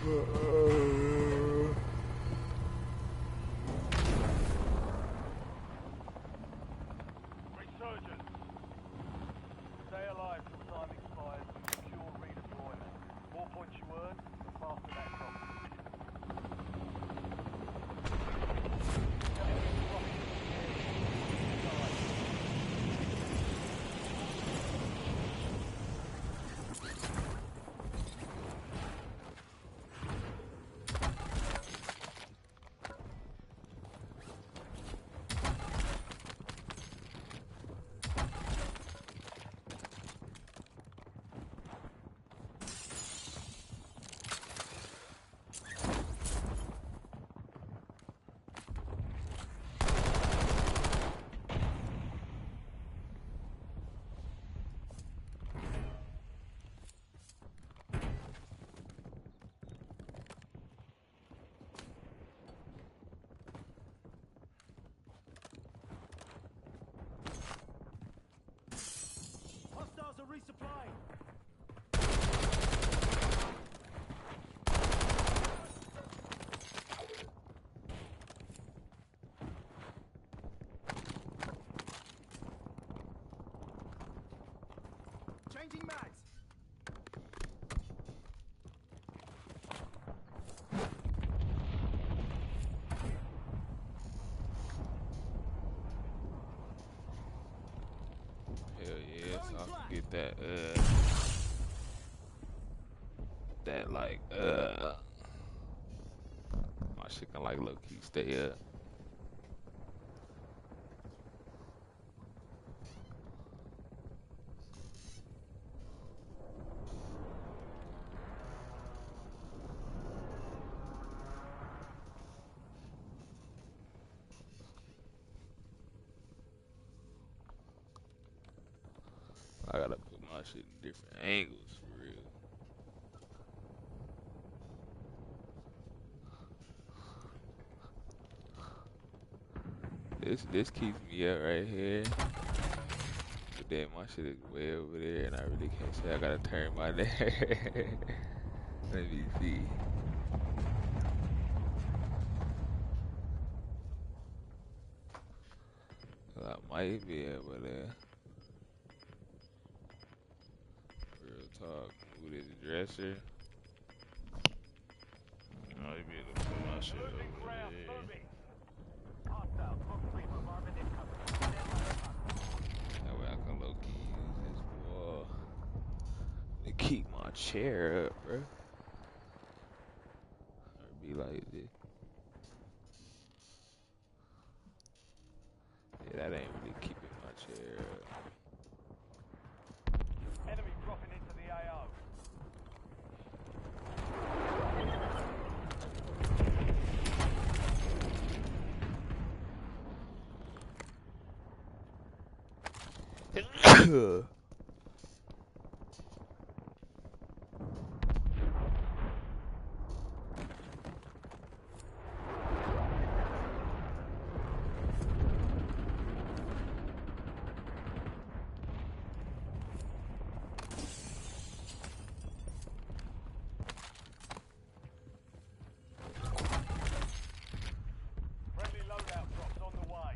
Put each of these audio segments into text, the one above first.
Resurgence. Stay alive till time expires and secure redeployment. More points you earn, the faster that costs. Hostiles are resupplying. Changing mags. Hell yeah, so I can get that that like my shit can like low key stay up. I gotta put my shit in different angles for real. This keeps me up right here. But then my shit is way over there and I really can't say I gotta turn my neck. Let me see. I might be able to real talk move this dresser. I might be able to put my shit over there. That way I can low key use this wall to keep my chair up, bro. Or be like this. Yeah, that ain't really keeping my chair up. Enemy dropping into the AO. Friendly loadout drops on the way.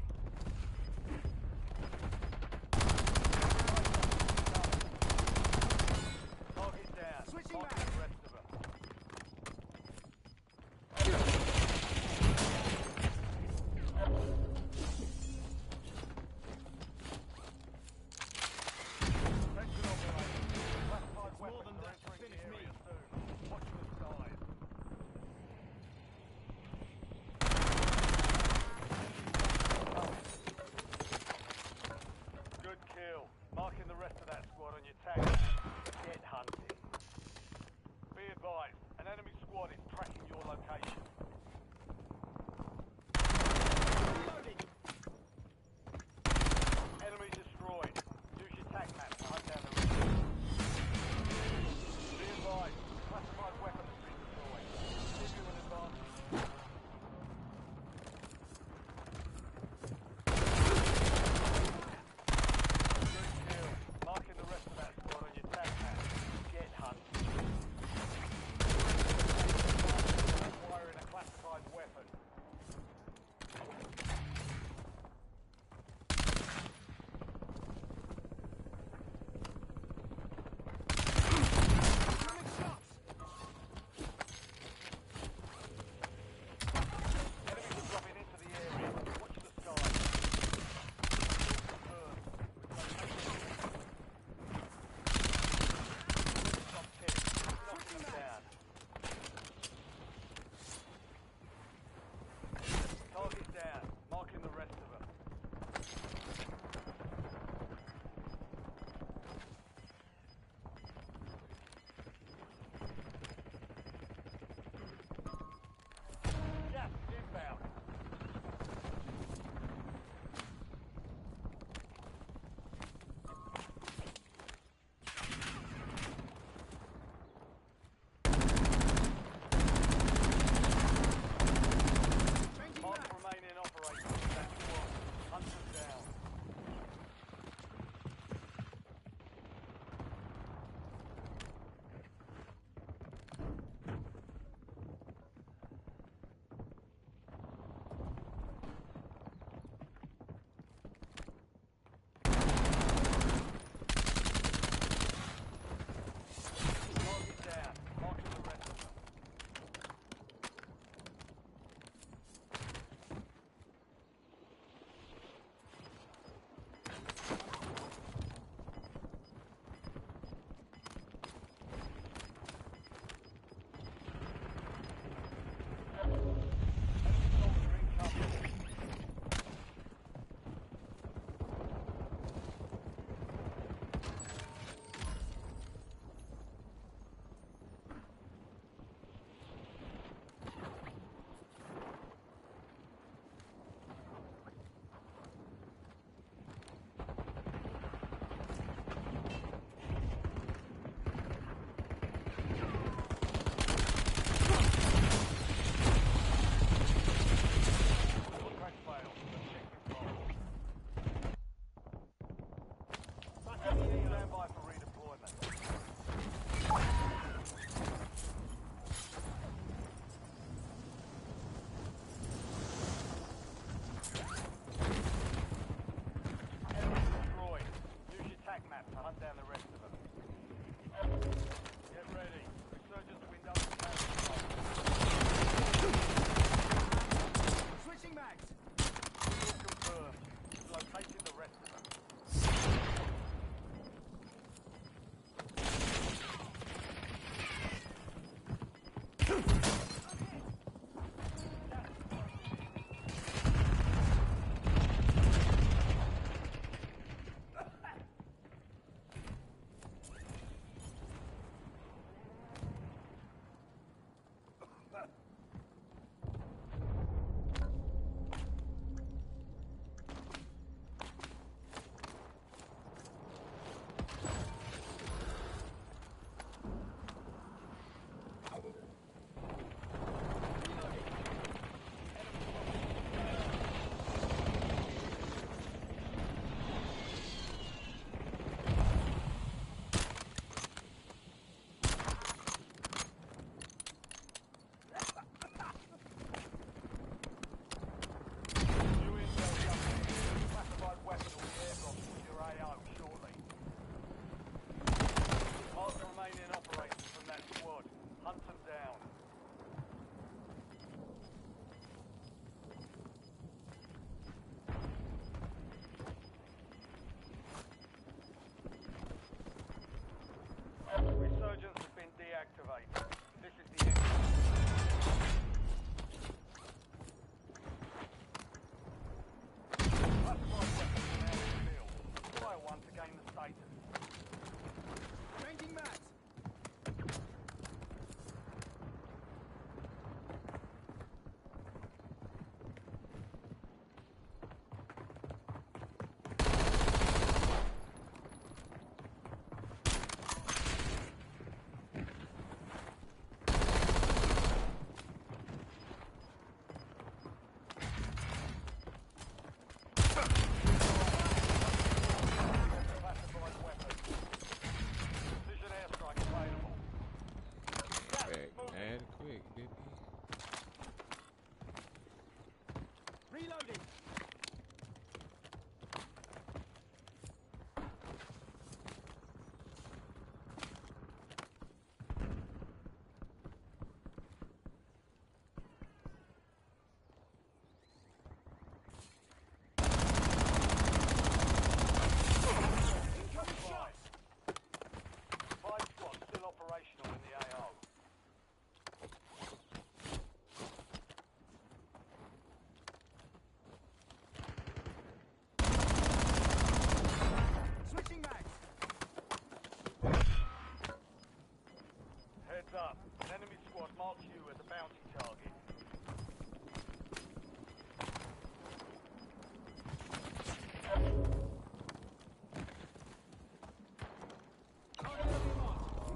bounty target.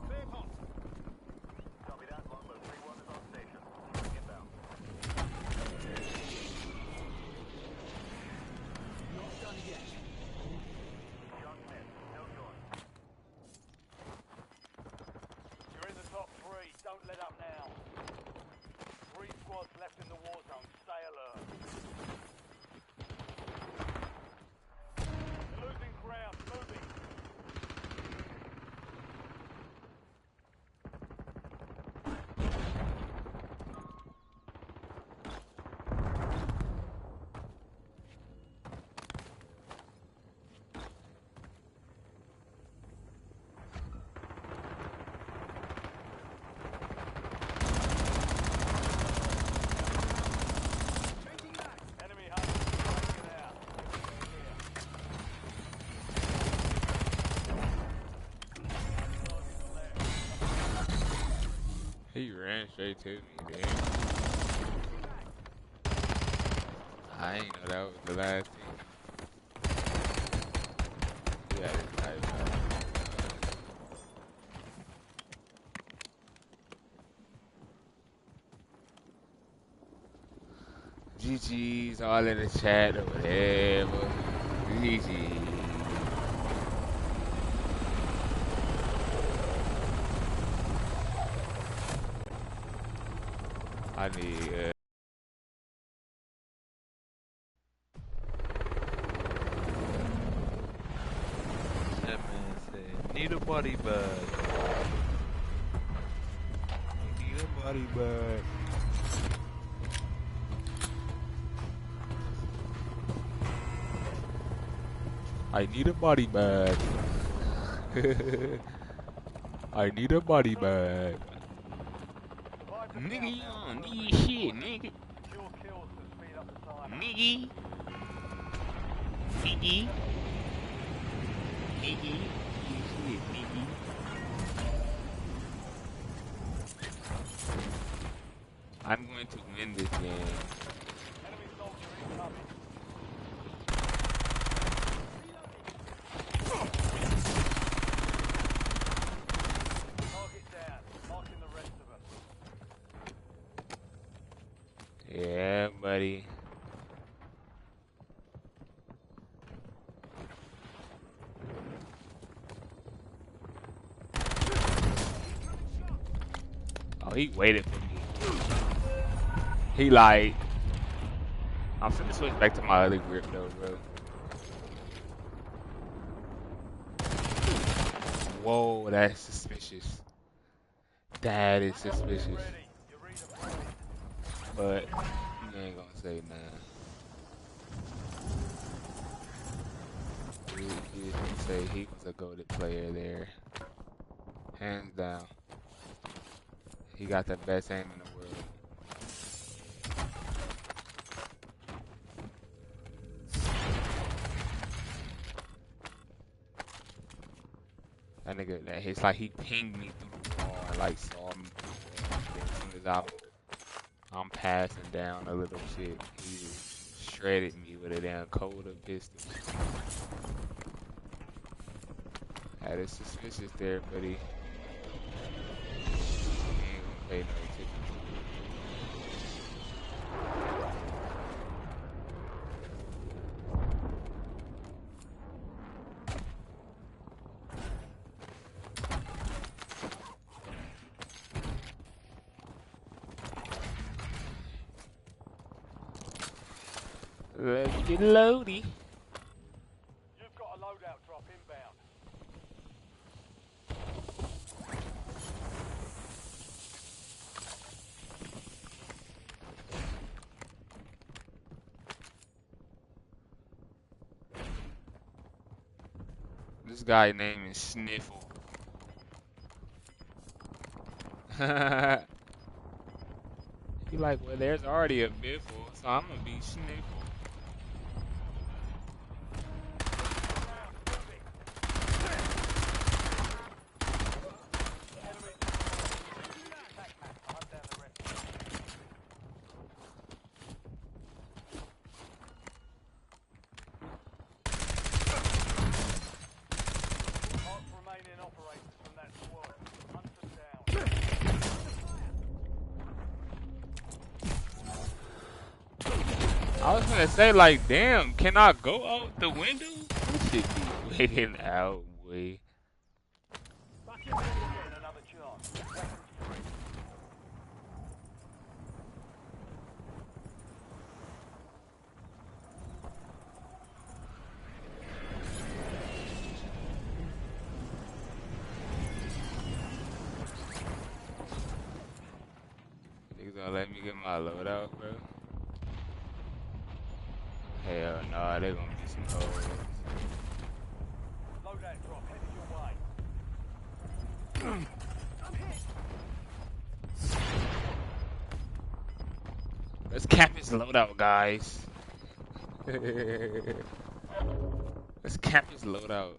Clear hot. Copy that. Longbow 3-1 is on station. Inbound. Not done yet. John Smith, no join. You're in the top 3. Don't let up now. 3 squads left in the war zone. Stay alert. You're losing ground. Moving. Changing mag. Enemy hunter. Break it out. He ran straight to me, damn. I ain't know that was the last thing. Yeah, it's nice. GG's all in the chat or whatever. GG. I need That man said, need a body bag. Need a body bag. I need a body bag. I need a body bag. Nigga, you don't need shit, nigga. Secure kills to speed up the time. Nigga. Nigga. Nigga. You shit, nigga. I'm going to win this game. Enemy soldier incoming. Target down. Marking the rest of them. Yeah, buddy. Oh, he waited for me. He like, I'm finna switch back to my other grip though, bro. Whoa, that's suspicious. That is suspicious. Ready. You're redeployed. But you ain't gonna say nothing. He say he was a goated player there. Hands down. He got the best aim in the world. That nigga, it's like he pinged me through the wall and like saw me through the wall. And then as soon as I'm passing down a little shit, he just shredded me with a damn Coda pistol. That is suspicious there, buddy. He ain't gonna pay no attention. Let's get loady. You've got a loadout drop inbound. This guy name is Sniffle. He like, well, there's already a Biffle, so I'm gonna be Sniffle. I was gonna say, like, damn, can I go out the window? This shit be waiting out, boy. Back in there. Getting another chance. Weapons free. Niggas gonna let me get my load out, bro? Hell nah, they gonna be some hoes. Loadout drop headed your way. I'm hit. Let's cap his loadout, guys. Let's cap his loadout.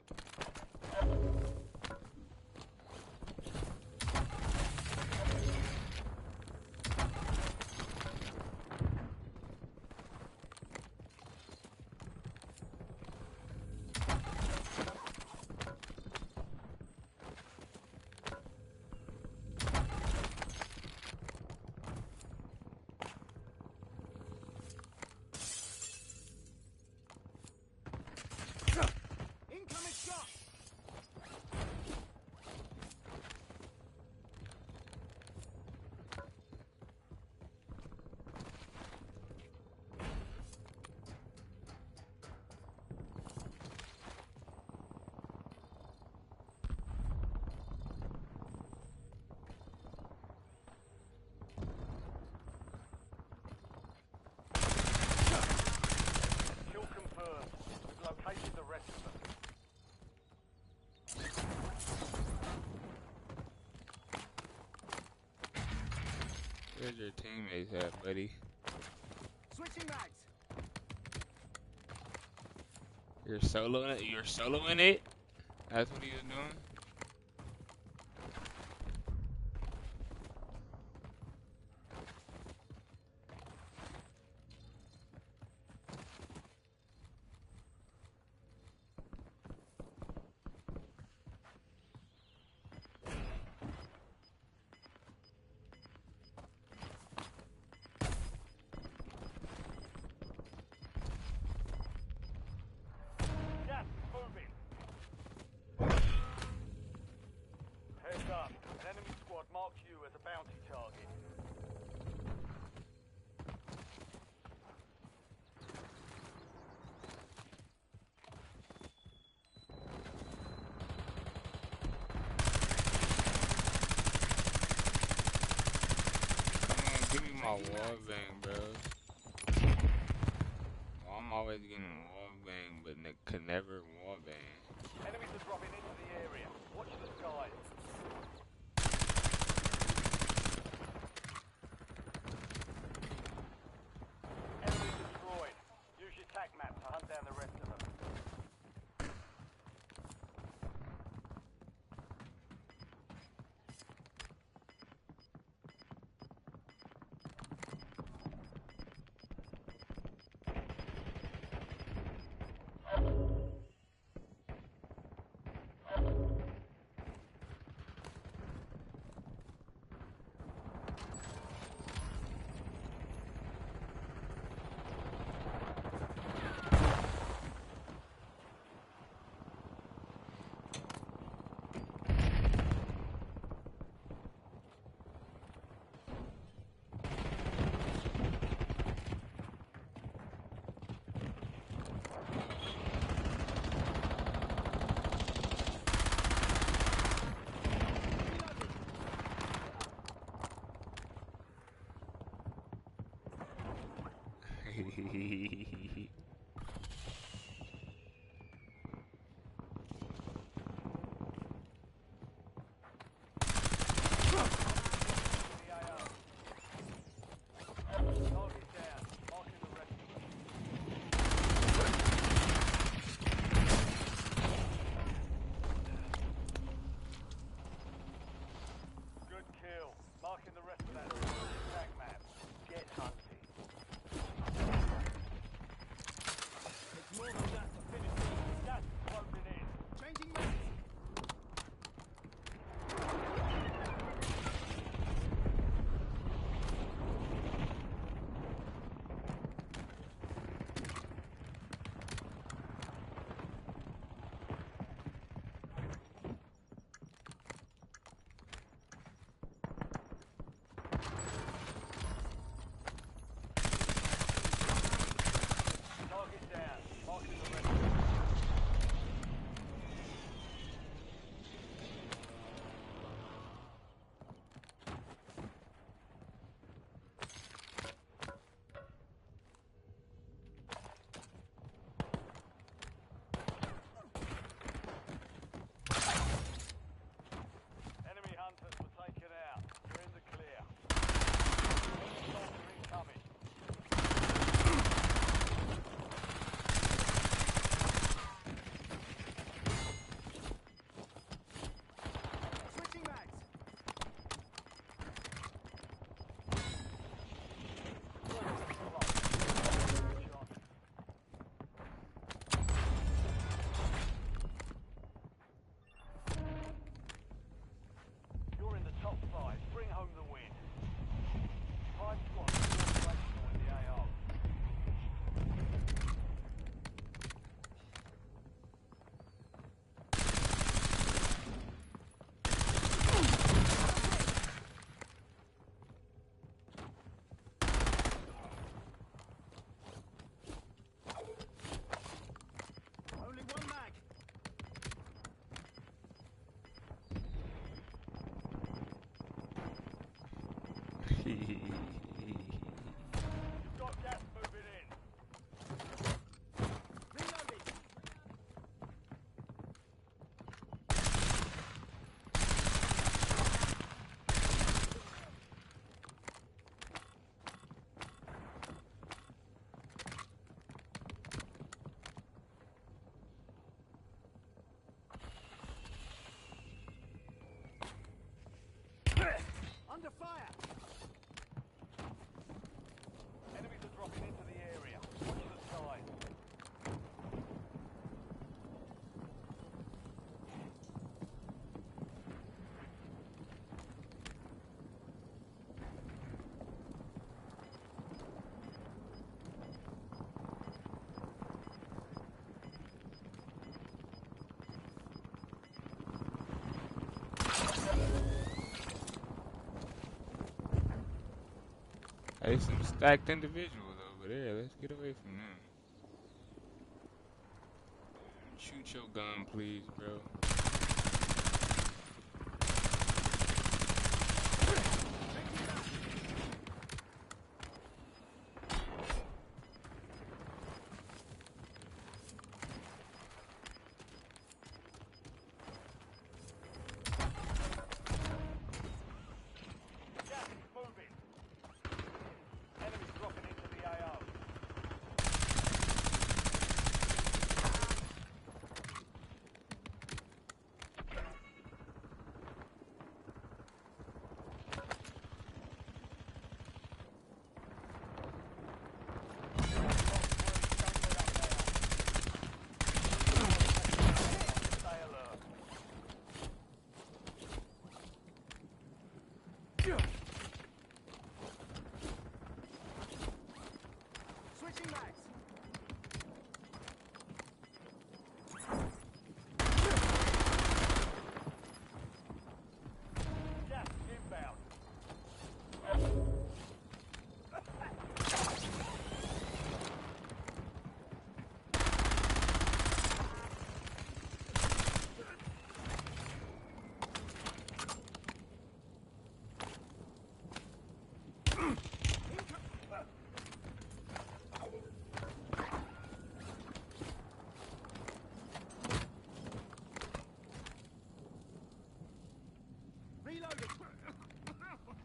Incoming shot. Kill confirmed. We've located the rest of them. Where's your teammates at, buddy? Switching mags. You're soloing it? You're soloing it? That's what he was doing? Gas is moving. Heads up. An enemy squad marks you as a bounty target. Come on, give me my wall bang, bro. Well, I'm always getting wall bang, but could never wall bang. Enemies are dropping into the area. Watch the skies. Enemy destroyed. Use your tac map to hunt down the rest of them. They some stacked individuals over there. Let's get away from them. Shoot your gun, please, bro. Gas is moving. Enemies dropping into the AO. Stay alert. Switching mags. Gas is inbound. Reloading. Moving ground, moving.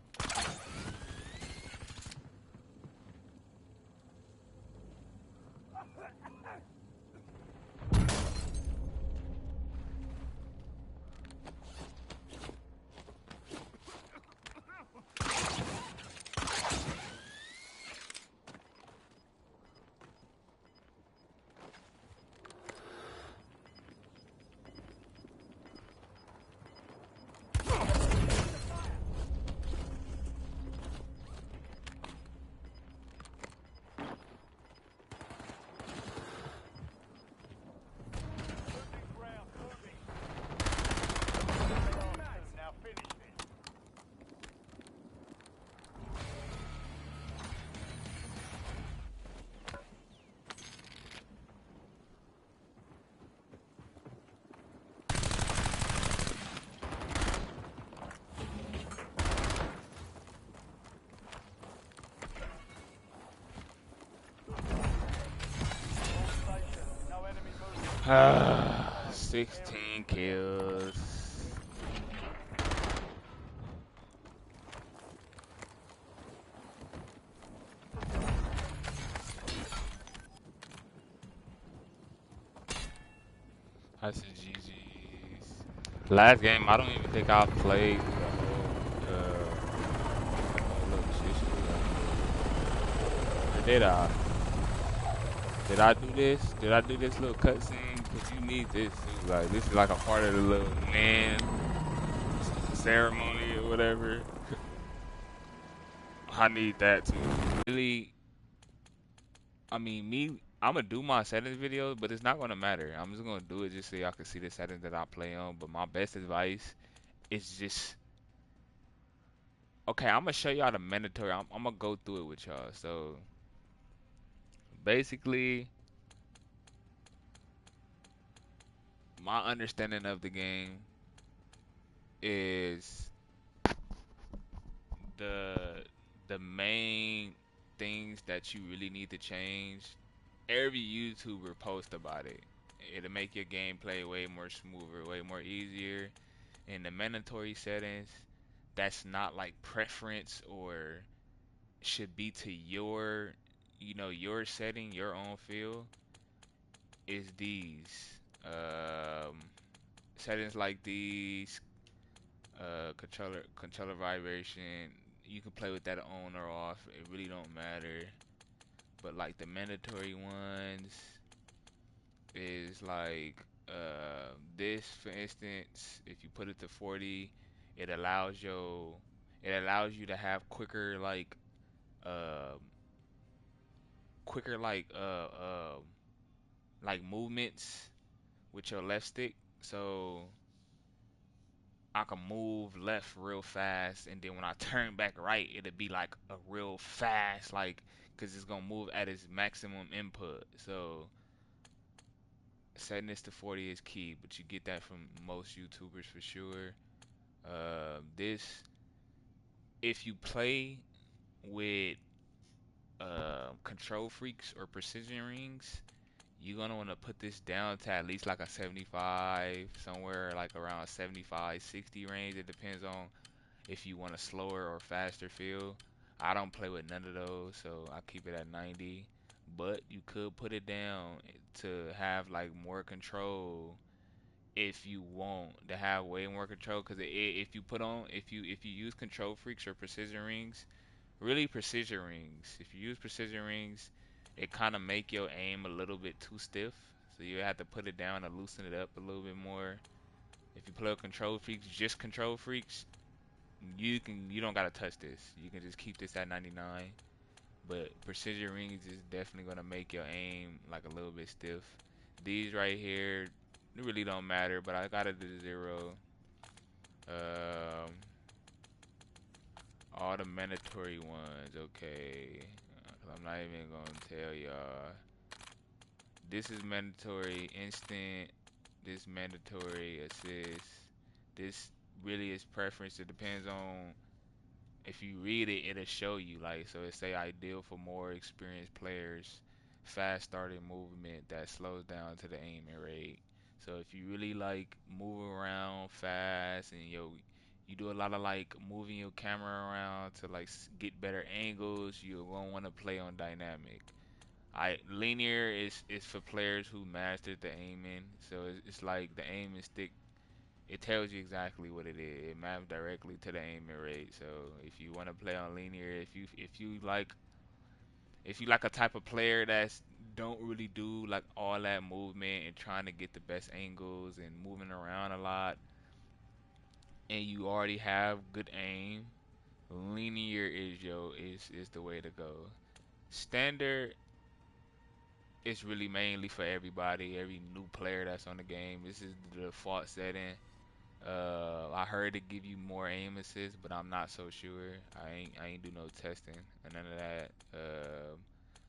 Now finish this. All stations, no enemy movement. 16 kills. That's a GG's. Last game, I don't even think I played look, or did I? Did I do this? Did I do this little cutscene? Because you need this too. Like, this is like a part of the little man ceremony or whatever. I need that too. Really, I mean, I'm gonna do my settings video, but it's not gonna matter. I'm just gonna do it just so y'all can see the settings that I play on. But my best advice is just, okay, I'm gonna show y'all the mandatory. I'm gonna go through it with y'all. So basically, my understanding of the game is the the main things that you really need to change. Every YouTuber post about it. It'll make your gameplay way more smoother, way more easier. In the mandatory settings, that's not like preference or should be to your, your setting, your own feel, is these. Settings like these, controller vibration. You can play with that on or off. It really don't matter. But like the mandatory ones is like this, for instance. If you put it to 40, it allows you to have um quicker like movements with your left stick. So I can move left real fast, and then when I turn back right, it'll be like a real fast, like, cause it's gonna move at its maximum input. So setting this to 40 is key, but you get that from most YouTubers for sure. This, if you play with control freaks or precision rings, you're gonna want to put this down to at least like a 75, somewhere like around 75, 60 range. It depends on if you want a slower or faster feel. I don't play with none of those, so I keep it at 90. But you could put it down to have like more control if you want to have way more control. Because if you put on, if you use control freaks or precision rings, really precision rings. If you use precision rings, it kind of make your aim a little bit too stiff. So you have to put it down and loosen it up a little bit more. If you play with control freaks, just control freaks, you don't gotta touch this. You can just keep this at 99. But precision rings is definitely gonna make your aim like a little bit stiff. These right here really don't matter, but I got it to 0. Um, all the mandatory ones, okay. 'Cause I'm not even gonna tell y'all. This is mandatory instant. This mandatory assist. This really is preference. It depends on if you read it, it'll show you like so it say ideal for more experienced players, fast starting movement that slows down to the aiming rate. So if you really like move around fast and you do a lot of like moving your camera around to like get better angles, you're gonna want to play on dynamic. I linear is for players who mastered the aiming. So it's like the aim and stick, it tells you exactly what it is. It maps directly to the aiming rate. So if you want to play on linear, if you like a type of player that's don't really do like all that movement and trying to get the best angles and moving around a lot, and you already have good aim, linear is the way to go. Standard is really mainly for everybody, every new player that's on the game. This is the default setting. I heard it give you more aim assist, but I'm not so sure. I ain't do no testing and none of that.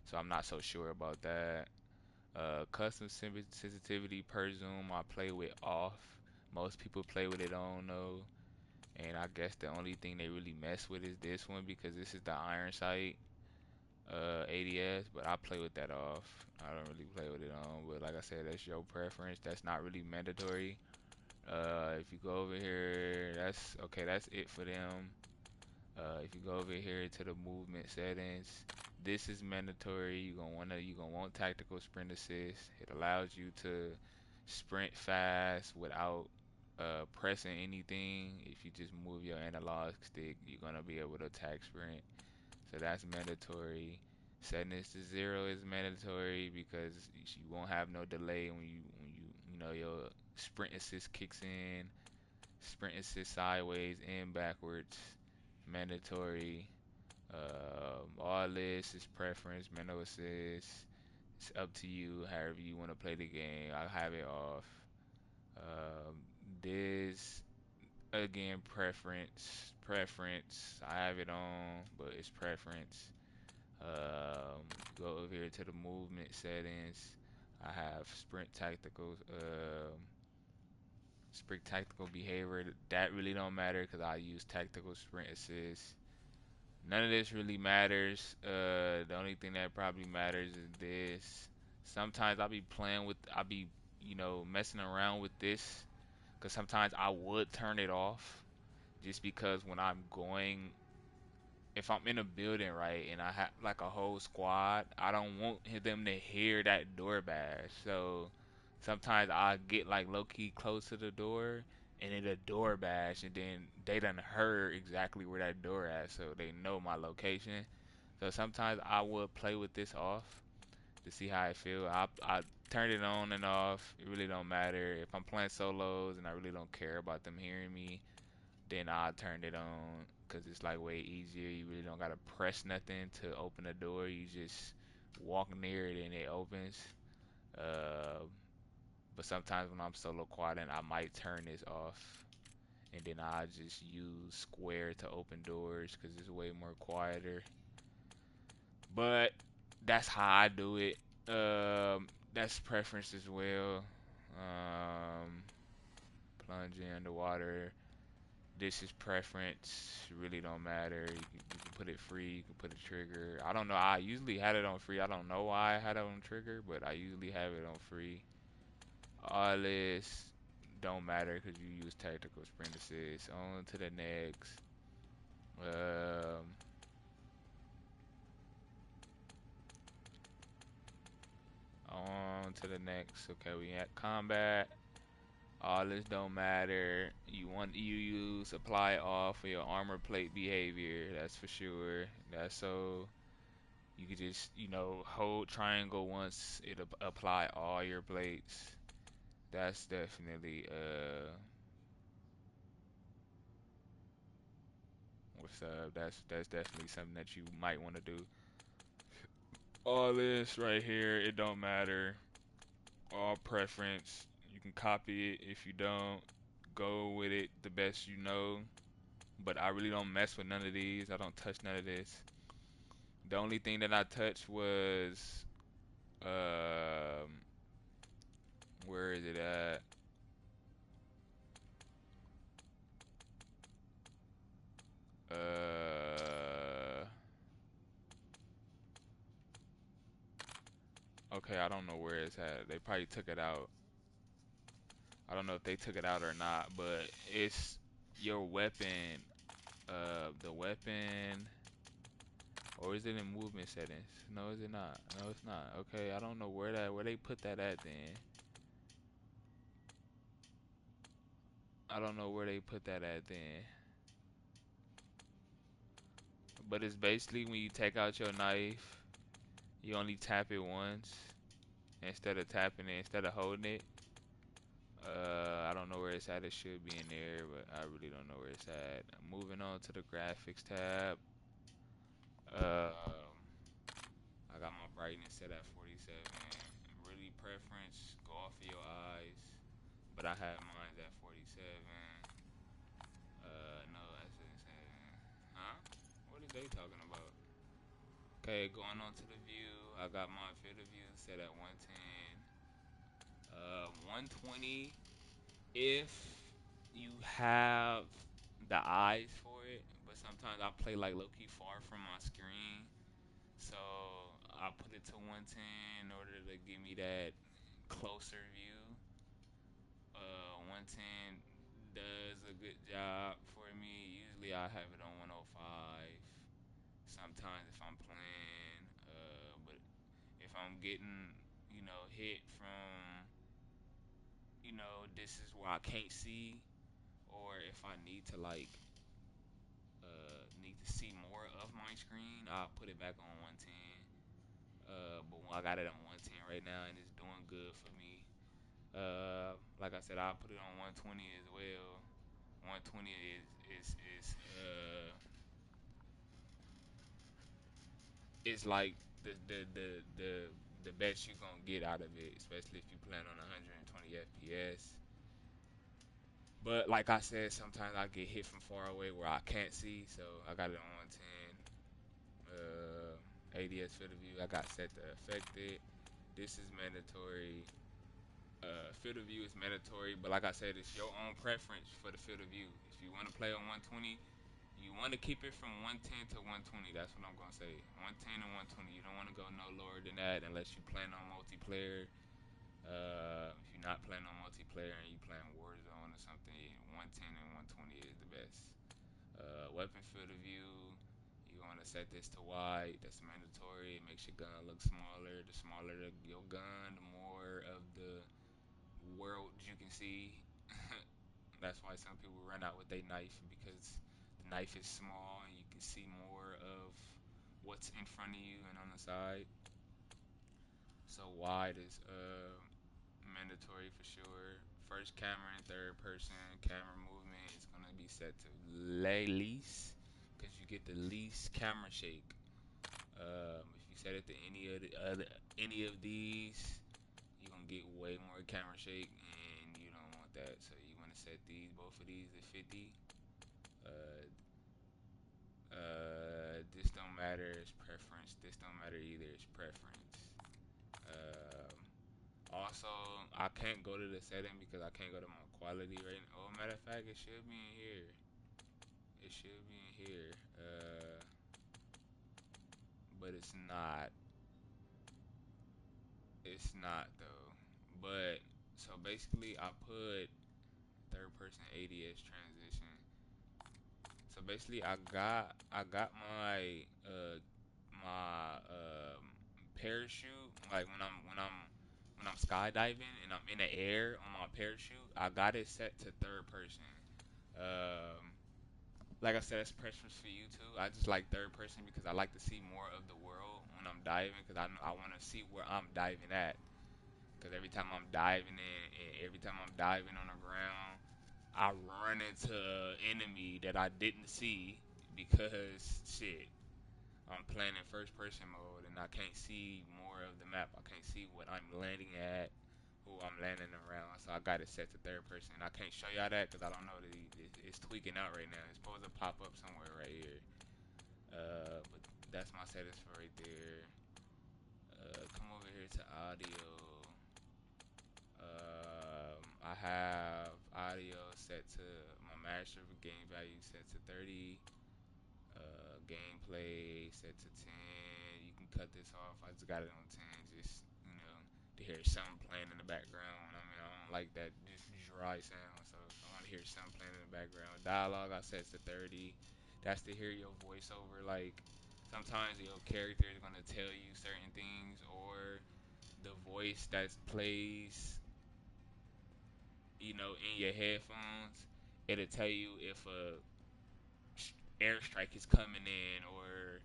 So I'm not so sure about that. Custom sensitivity per zoom, I play with off. Most people play with it on though, and I guess the only thing they really mess with is this one because this is the iron sight ADS, but I play with that off. I don't really play with it on, but like I said, that's your preference. That's not really mandatory. If you go over here, that's okay. That's it for them. If you go over here to the movement settings, this is mandatory. You gonna want tactical sprint assist. It allows you to sprint fast without pressing anything. If you just move your analog stick, you're gonna be able to attack sprint. So that's mandatory. Setting this to 0 is mandatory because you won't have no delay when your sprint assist kicks in. Sprint assist sideways and backwards, mandatory. All this is preference, mental assist. It's up to you, however you want to play the game. I have it off. Um, this again, preference. I have it on, but it's preference. Go over here to the movement settings. I have sprint tactical behavior. That really don't matter because I use tactical sprint assist. None of this really matters. The only thing that probably matters is this. Sometimes I'll be, messing around with this because sometimes I would turn it off just because when I'm going, if I'm in a building, right, and I have like a whole squad, I don't want them to hear that door bash. So sometimes I get like low key close to the door and then a door bash, and then they done heard exactly where that door at, so they know my location. So sometimes I would play with this off to see how I feel. I turn it on and off. It really don't matter. If I'm playing solos and I really don't care about them hearing me, then I turned it on because it's like way easier. You really don't gotta press nothing to open the door. You just walk near it and it opens. Uh, but sometimes when I'm solo quadding, I might turn this off and then I just use square to open doors because it's way more quieter. But that's how I do it. That's preference as well. Um, Plunging underwater. This is preference. It really don't matter. You can put it free. You can put a trigger. I don't know. I usually had it on free. I don't know why I had it on trigger, but I usually have it on free. All this don't matter because you use tactical sprint assist. On to the next. Um, on to the next. Okay, we at combat. All this don't matter. You use apply all for your armor plate behavior. That's for sure. That's so you could just hold triangle once it apply all your plates. That's definitely what's up. That's definitely something that you might want to do. All this right here, it don't matter. All preference. You can copy it if you don't. Go with it the best you know. But I really don't mess with none of these. I don't touch none of this. The only thing that I touched was where is it at? Uh, okay, I don't know where it's at. They probably took it out. I don't know if they took it out or not, but it's your weapon. The weapon, or is it in movement settings? No, is it not? No, it's not. Okay, I don't know where they put that at then. I don't know where they put that at then. But it's basically when you take out your knife, you only tap it once instead of tapping it, instead of holding it. I don't know where it's at. It should be in there, but I really don't know where it's at. Moving on to the graphics tab. I got my brightness set at 47. Really preference, go off of your eyes. But I have mine at 47. No, that's insane. Huh? What are they talking about? Okay, going on to the view. I got my field of view set at 110. 120 if you have the eyes for it, but sometimes I play like low-key far from my screen, so I put it to 110 in order to give me that closer view. 110 does a good job for me. Usually I have it on 105. Sometimes if I'm playing, but if I'm getting, hit from, this is where I can't see, or if I need to need to see more of my screen, I'll put it back on 110. But when I got it on 110 right now, and it's doing good for me. Like I said, I'll put it on 120 as well. 120 is like the best you gonna get out of it, especially if you plan on 120 FPS. But like I said, sometimes I get hit from far away where I can't see, so I got it on 110. ADS field of view, I got set to affected. This is mandatory. Field of view is mandatory, but like I said, it's your own preference for the field of view. If you want to play on 120, you want to keep it from 110 to 120. That's what I'm gonna say. 110 and 120. You don't want to go no lower than that unless you plan on multiplayer. If you're not playing on multiplayer and you playing Warzone or something, 110 and 120 is the best. Weapon field of view, you want to set this to wide. That's mandatory. It makes your gun look smaller. The smaller your gun, the more of the world you can see. That's why some people run out with their knife because the knife is small and you can see more of what's in front of you and on the side. So wide is mandatory for sure. First camera and third person camera movement is gonna be set to least because you get the least camera shake. If you set it to any of these, you're gonna get way more camera shake, and you don't want that. So you want want to set these, both of these to 50. Uh, this don't matter, it's preference. This don't matter either, it's preference. Also, I can't go to the setting because I can't go to my quality right now. Oh, matter of fact, it should be in here. It should be in here. But it's not. It's not though. But so basically, I put third person ADS transition. So basically, I got my parachute. Like when I'm skydiving and I'm in the air on my parachute, I got it set to third person. Um, like I said, it's preference for you too. I just like third person because I like to see more of the world when I'm diving because I want to see where I'm diving at. Because every time I'm diving in, every time I'm diving on the ground, I run into an enemy that I didn't see because shit, I'm playing in first person mode and I can't see more of the map. I can't see what I'm landing at, who I'm landing around. So I got it set to third person. I can't show y'all that because I don't know that it's tweaking out right now. It's supposed to pop up somewhere right here. But that's my settings for right there. Come over here to audio. I have audio set to my master gain value set to 30. Gameplay set to 10. You can cut this off. I just got it on 10. Just, to hear something playing in the background. I mean, I don't like that just dry sound. So I want to hear something playing in the background. Dialogue I set to 30. That's to hear your voiceover. Like, sometimes your character is going to tell you certain things, or the voice that plays in your headphones, it'll tell you if a airstrike is coming in, or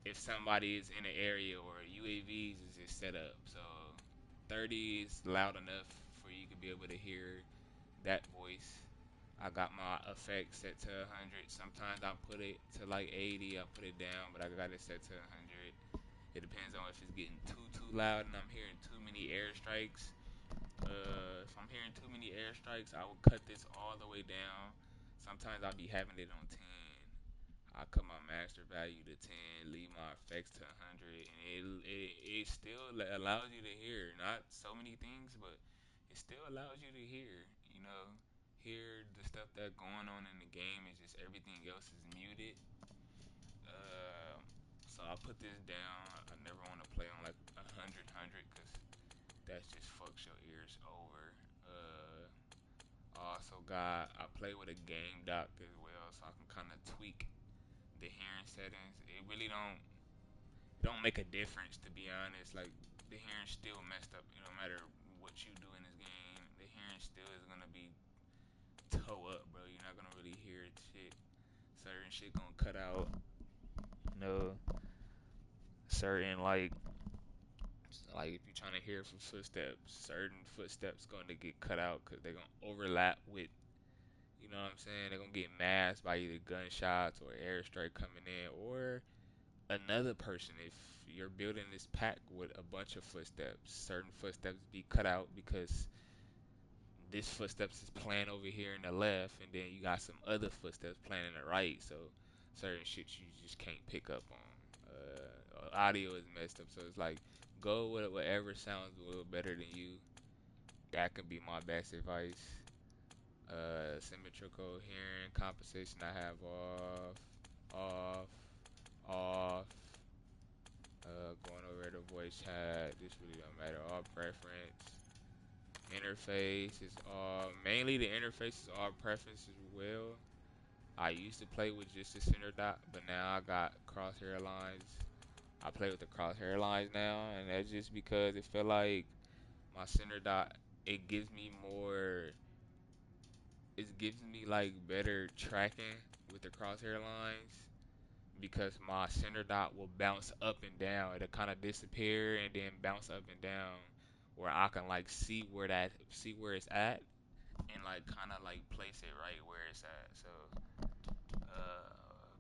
if somebody is in an area, or UAVs is just set up. So 30 is loud enough for you to be able to hear that voice. I got my effect set to 100. Sometimes I put it to like 80. I put it down, but I got it set to 100. It depends on if it's getting too loud and I'm hearing too many airstrikes. If I'm hearing too many airstrikes, I will cut this all the way down. Sometimes I'll be having it on 10. I cut my master value to 10, leave my effects to 100, and it still allows you to hear. Not so many things, but it still allows you to hear the stuff that's going on in the game. It's just everything else is muted. Uh, so I put this down. I never want to play on like 100, because that just fucks your ears over. I play with a game dock as well, so I can kind of tweak the hearing settings. It really don't make a difference, to be honest. Like, the hearing still messed up. No matter what you do in this game, the hearing still is gonna be toe up, bro. You're not gonna really hear shit. Certain shit gonna cut out. No, certain like if you're trying to hear for footsteps, certain footsteps gonna get cut out because they're gonna overlap with. You know what I'm saying? They're gonna get masked by either gunshots or airstrike coming in, or another person. If you're building this pack with a bunch of footsteps, certain footsteps be cut out because this footsteps is playing over here in the left, and then you got some other footsteps playing in the right. So certain shit you just can't pick up on. Audio is messed up, so it's like go with whatever sounds a little better than you. That could be my best advice. Symmetrical hearing compensation I have off, off. Going over the voice chat, this really don't matter. All preference. Interface is all, mainly the interface is all preference as well. I used to play with just the center dot, but now I got crosshair lines. I play with the crosshair lines now, and that's just because it feel like my center dot, it gives me more, it gives me like better tracking with the crosshair lines, because my center dot will bounce up and down. It'll kind of disappear and then bounce up and down, where I can like see where it's at, and like kind of like place it right where it's at. So uh,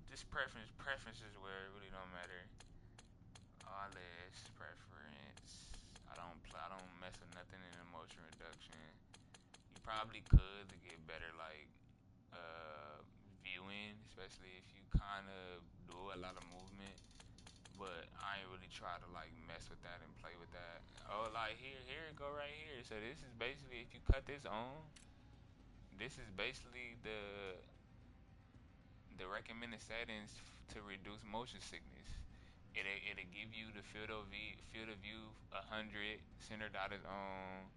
just preferences where it really don't matter. All this preference. I don't mess with nothing in the motion reduction. You probably could to get better like viewing, especially if you kind of do a lot of movement. But I ain't really try to like mess with that and play with that. Oh, like here it go right here. So this is basically if you cut this on, this is basically the recommended settings to reduce motion sickness. It'll give you the field of view 100, center dot is on.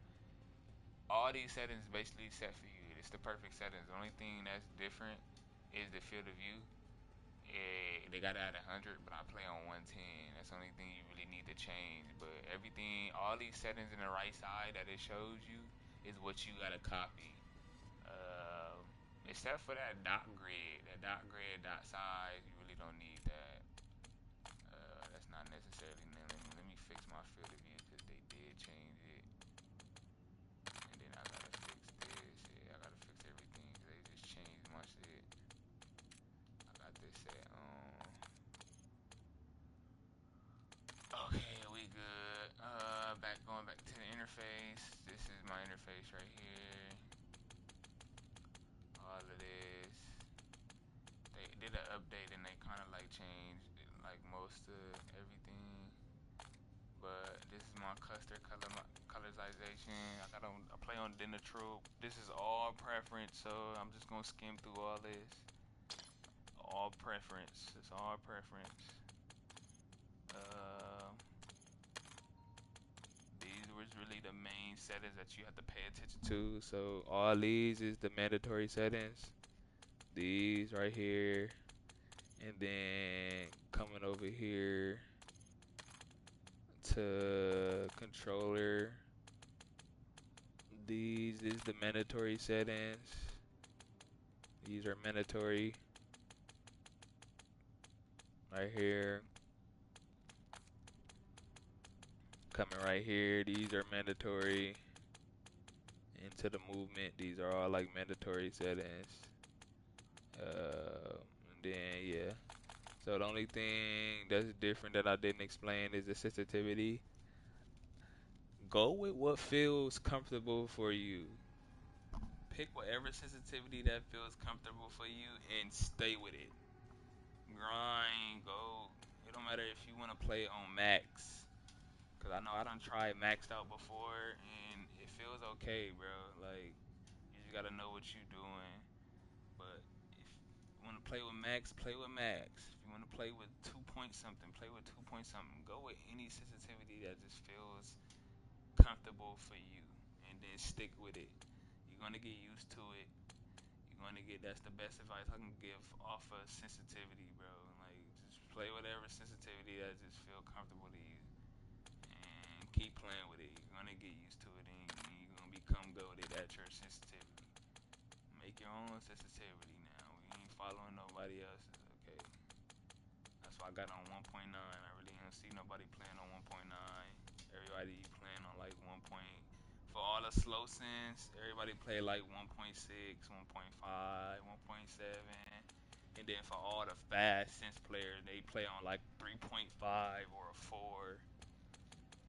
All these settings basically set for you. It's the perfect settings. The only thing that's different is the field of view. They got it at 100, but I play on 110. That's the only thing you really need to change. But everything, all these settings in the right side that it shows you is what you gotta copy. Uh, Except for that dot grid, dot size, you really don't need that. That's not necessarily. Let me fix my field of view because they did change it. And then I gotta fix this. Yeah, I gotta fix everything because they just changed my shit. I got this set on. Okay, we good. Going back to the interface. This is my interface right here. All of this. They did an update and they kind of like changed like most of everything. But this is my colorization. I play on Dinner Troop. This is all preference, so I'm just gonna skim through all this. All preference. It's all preference. Uh, These was really the main settings that you have to pay attention to. So all these is the mandatory settings. These right here. And then coming over here to controller. These is the mandatory settings. These are mandatory. Right here. Coming right here. These are mandatory. Into the movement. These are all like mandatory settings. And then yeah. So the only thing that's different that I didn't explain is the sensitivity. Go with what feels comfortable for you. Pick whatever sensitivity that feels comfortable for you and stay with it. Grind, go. It don't matter if you want to play on max. Cause I know I done tried maxed out before and it feels okay, bro. Like you just gotta know what you're doing. But if you want to play with max, play with max. If you want to play with 2 point something, play with 2 point something. Go with any sensitivity that just feels comfortable for you, and then stick with it. You're gonna get used to it. You're gonna get. That's the best advice I can give off of sensitivity, bro. Like just play whatever sensitivity that just feel comfortable to you, and keep playing with it. You're gonna get used to it, and you're gonna become goated at your sensitivity. Make your own sensitivity now. We ain't following nobody else's, okay? That's why I got on 1.9. I really don't see nobody playing on 1.9. Everybody playing on like 1. For all the slow sense, everybody play like 1.6, 1.5, 1.7. And then for all the fast sense players, they play on like 3.5 or a 4.